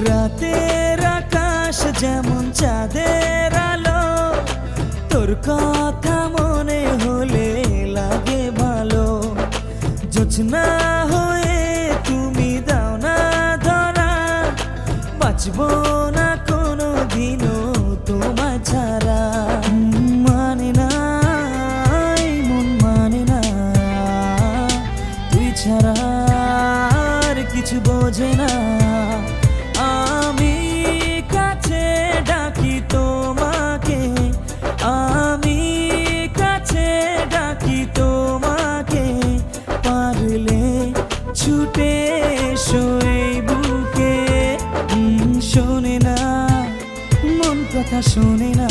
রাতের আকাশ যেমন চাঁদের আলো, তোর কথা মনে হলে লাগে ভালো। জোছনা হয়ে তুমি দাও না ধরা, বাঁচবো না কোনো দিনও তোমায় ছাড়া। মানে না এই মন মানে না, তুই ছাড়া আর কিছু বোঝে না। আমি কাছে ডাকি তোমাকে, আমি কাছে ডাকি তোমাকে, পারলে ছুটে এসো এই বুকে। শোনে না মন কথা শোনে না।